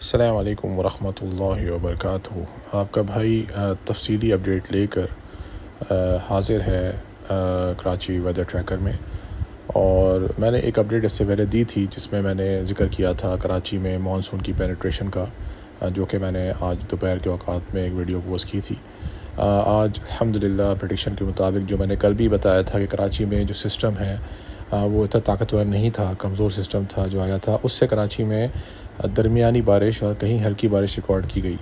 अस्सलाम वालेकुम वरहमतुल्लाहि वबरकातुहू। आपका भाई तफसीली अपडेट लेकर हाज़िर है कराची वेदर ट्रैकर में। और मैंने एक अपडेट इससे पहले दी थी जिसमें मैंने ज़िक्र किया था कराची में मानसून की पेनिट्रेशन का, जो कि मैंने आज दोपहर के औकात में एक वीडियो पोस्ट की थी। आज अल्हम्दुलिल्लाह प्रेडिक्शन के मुताबिक जो मैंने कल भी बताया था कि कराची में जो सिस्टम है वो इतना ताकतवर नहीं था, कमज़ोर सिस्टम था जो आया था, उससे कराची में दरमियानी बारिश और कहीं हल्की बारिश रिकॉर्ड की गई।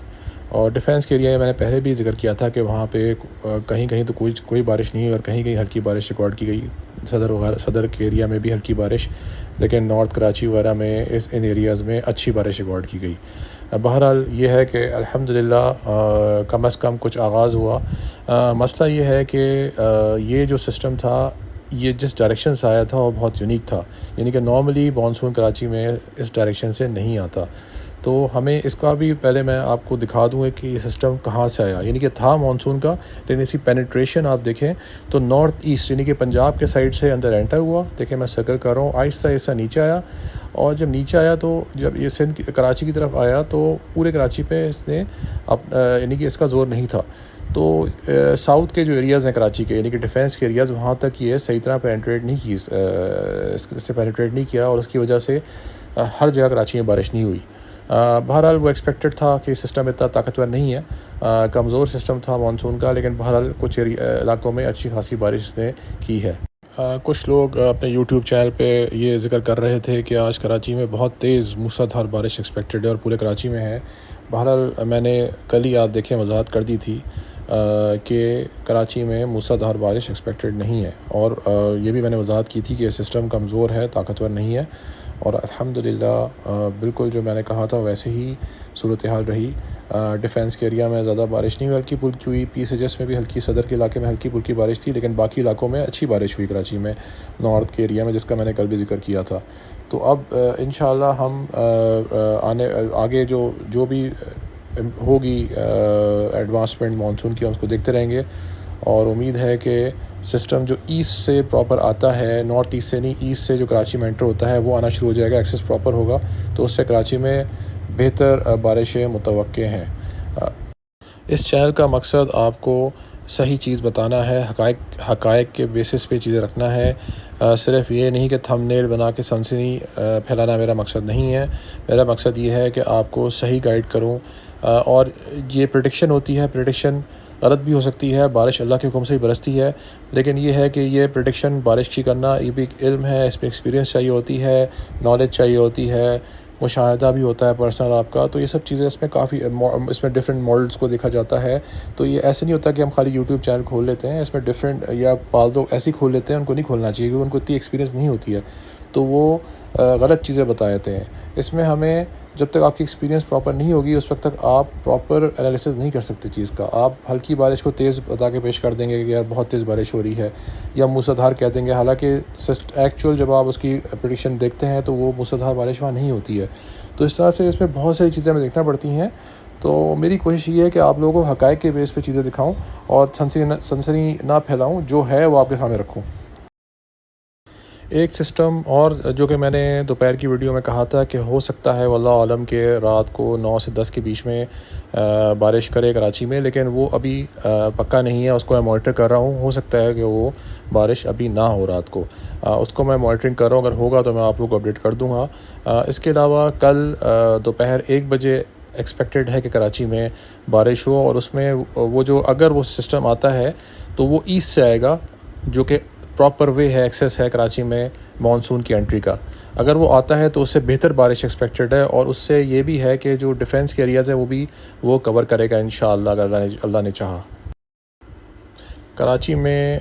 और डिफेंस के एरिया में मैंने पहले भी ज़िक्र किया था कि वहाँ पे कहीं कहीं तो कोई बारिश नहीं हुई और कहीं कहीं हल्की बारिश रिकॉर्ड की गई। सदर के एरिया में भी हल्की बारिश, लेकिन नॉर्थ कराची वगैरह में इन एरियाज़ में अच्छी बारिश रिकॉर्ड की गई। बहरहाल ये है कि अल्हम्दुलिल्लाह कम अज़ कम कुछ आगाज़ हुआ। मसला ये है कि ये जो सिस्टम था, ये जिस डायरेक्शन से आया था वो बहुत यूनिक था। यानी कि नॉर्मली मानसून कराची में इस डायरेक्शन से नहीं आता। तो हमें इसका भी पहले मैं आपको दिखा दूँ कि ये सिस्टम कहाँ से आया। यानी कि था मानसून का, लेकिन इसकी पेनिट्रेशन आप देखें तो नॉर्थ ईस्ट यानी कि पंजाब के साइड से अंदर एंटर हुआ। देखिए मैं सर्कल कर रहा हूँ, आहिस्ता आहिस्ता नीचे आया। और जब नीचे आया तो जब ये सिंध कराची की तरफ आया तो पूरे कराची पे इसने यानी कि इसका ज़ोर नहीं था। तो साउथ के जो एरियाज़ हैं कराची के, यानी कि डिफेंस के एरियाज़, वहाँ तक ये सही तरह पेनिट्रेट नहीं की, इससे पेनिट्रेट नहीं किया और उसकी वजह से हर जगह कराची में बारिश नहीं हुई। बहरहाल वो एक्सपेक्टेड था कि सिस्टम इतना ताकतवर नहीं है, कमज़ोर सिस्टम था मानसून का, लेकिन बहरहाल कुछ इलाकों में अच्छी खासी बारिश इसने की है। कुछ लोग अपने यूट्यूब चैनल पे ये ज़िक्र कर रहे थे कि आज कराची में बहुत तेज़ मूसलाधार बारिश एक्सपेक्टेड है और पूरे कराची में है। बहरहाल मैंने कल ही आप देखें वजाहत कर दी थी कि कराची में मूसलाधार बारिश एक्सपेक्टेड नहीं है। और ये भी मैंने वजाहत की थी कि सिस्टम कमज़ोर है, ताकतवर नहीं है। और अल्हम्दुलिल्लाह बिल्कुल जो मैंने कहा था वैसे ही सूरत हाल रही। डिफेंस के एरिया में ज़्यादा बारिश नहीं हुई, हल्की फुल्की हुई। PCGS में भी हल्की, सदर के इलाके में हल्की फुल्की बारिश थी, लेकिन बाकी इलाकों में अच्छी बारिश हुई कराची में, नॉर्थ के एरिया में, जिसका मैंने कल भी जिक्र किया था। तो अब इंशाअल्लाह हम आगे जो भी होगी एडवांसमेंट मानसून की, हम उसको देखते रहेंगे। और उम्मीद है कि सिस्टम जो ईस्ट से प्रॉपर आता है, नॉर्थ ईस्ट से नहीं, ईस्ट से जो कराची में एंटर होता है वो आना शुरू हो जाएगा, एक्सेस प्रॉपर होगा, तो उससे कराची में बेहतर बारिशें मुतवक्के हैं। इस चैनल का मकसद आपको सही चीज़ बताना है, हकायक के बेसिस पे चीज़ें रखना है। सिर्फ़ ये नहीं कि थंबनेल बना के सनसनी फैलाना मेरा मकसद नहीं है। मेरा मकसद ये है कि आपको सही गाइड करूँ। और ये प्रेडिक्शन होती है, प्रेडिक्शन गलत भी हो सकती है, बारिश अल्लाह के हुक्म से ही बरसती है। लेकिन ये है कि ये प्रेडिक्शन बारिश की करना, ये भी एक इल्म है, इसमें एक्सपीरियंस चाहिए होती है, नॉलेज चाहिए होती है, मुशाहिदा भी होता है पर्सनल आपका। तो ये सब चीज़ें इसमें काफ़ी इसमें डिफरेंट मॉडल्स को देखा जाता है। तो ये ऐसे नहीं होता कि हम खाली यूट्यूब चैनल खोल लेते हैं, इसमें डिफरेंट, या पाल दो ऐसे ही खोल लेते हैं, उनको नहीं खोलना चाहिए क्योंकि उनको इतनी एक्सपीरियंस नहीं होती है, तो वो गलत चीज़ें बता देते हैं। इसमें हमें, जब तक आपकी एक्सपीरियंस प्रॉपर नहीं होगी उस वक्त तक आप प्रॉपर एनालिसिस नहीं कर सकते चीज़ का। आप हल्की बारिश को तेज़ बता के पेश कर देंगे कि यार बहुत तेज़ बारिश हो रही है, या मूसलाधार कह देंगे, हालांकि एक्चुअल जब आप उसकी प्रेडिक्शन देखते हैं तो वो मूसलाधार बारिश वहाँ नहीं होती है। तो इस तरह से इसमें बहुत सारी चीज़ें हमें देखना पड़ती हैं। तो मेरी कोशिश ये है कि आप लोगों को हकायक के बेस पे चीज़ें दिखाऊं और सनसनी ना फैलाऊं, जो है वो आपके सामने रखूं। एक सिस्टम और जो कि मैंने दोपहर की वीडियो में कहा था कि हो सकता है वल्लाह आलम के रात को 9 से 10 के बीच में बारिश करे कराची में, लेकिन वो अभी पक्का नहीं है। उसको मैं मॉनिटर कर रहा हूँ, हो सकता है कि वो बारिश अभी ना हो रात को। उसको मैं मॉनिटरिंग कर रहा हूँ, अगर होगा तो मैं आप लोग को अपडेट कर दूँगा। इसके अलावा कल दोपहर 1 बजे एक्सपेक्टेड है कि कराची में बारिश हो, और उसमें वो जो, अगर वो सिस्टम आता है तो वो ईस्ट से आएगा, जो कि प्रॉपर वे है, एक्सेस है कराची में मानसून की एंट्री का। अगर वो आता है तो उससे बेहतर बारिश एक्सपेक्टेड है, और उससे ये भी है कि जो डिफेंस के एरियाज़ हैं वो कवर करेगा इंशाअल्लाह, अगर अल्लाह ने चाहा। कराची में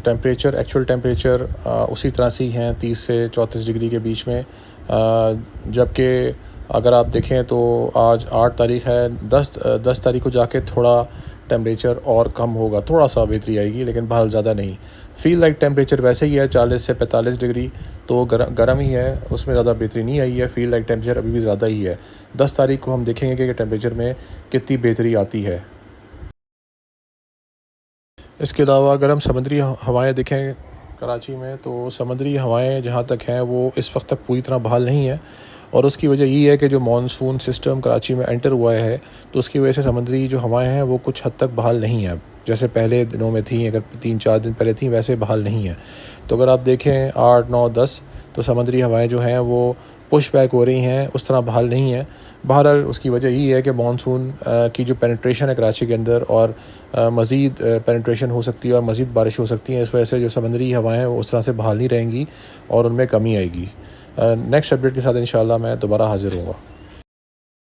टेम्परेचर, एक्चुअल टेम्परेचर उसी तरह से ही हैं, 30 से 34 डिग्री के बीच में। जबकि अगर आप देखें तो आज 8 तारीख़ है, 10 तारीख को जाके थोड़ा टेम्परेचर और कम होगा, थोड़ा सा बेहतरी आएगी, लेकिन बहुत ज़्यादा नहीं। फील लाइक टेम्परेचर वैसे ही है, 40 से 45 डिग्री, तो गर्म ही है, उसमें ज़्यादा बेहतरी नहीं आई है। फील लाइक टेम्परेचर अभी भी ज़्यादा ही है। 10 तारीख को हम देखेंगे कि टेम्परेचर में कितनी बेहतरी आती है। इसके अलावा अगर हम समुद्री हवाएं देखें कराची में, तो समुद्री हवाएं जहाँ तक हैं वो इस वक्त तक पूरी तरह बहाल नहीं है। और उसकी वजह यही है कि जो मानसून सिस्टम कराची में एंटर हुआ है तो उसकी वजह से समंदरी जो हवाएं हैं वो कुछ हद तक बहाल नहीं है, जैसे पहले दिनों में थी, अगर 3-4 दिन पहले थी वैसे बहाल नहीं है। तो अगर आप देखें 8, 9, 10 तो समंदरी हवाएं जो हैं वो पुश बैक हो रही हैं, उस तरह बहाल नहीं है। बहरहाल उसकी वजह यही है कि मानसून की जो पेनिट्रेशन है कराची के अंदर और मज़ीद पेनिट्रेशन हो सकती है और मज़ीद बारिश हो सकती है, इस वजह से जो समंदरी हवाएं हैं वो उस तरह से बहाल नहीं रहेंगी और उनमें कमी आएगी। नेक्स्ट अपडेट के साथ इंशाल्लाह मैं दोबारा हाज़िर हूँगा।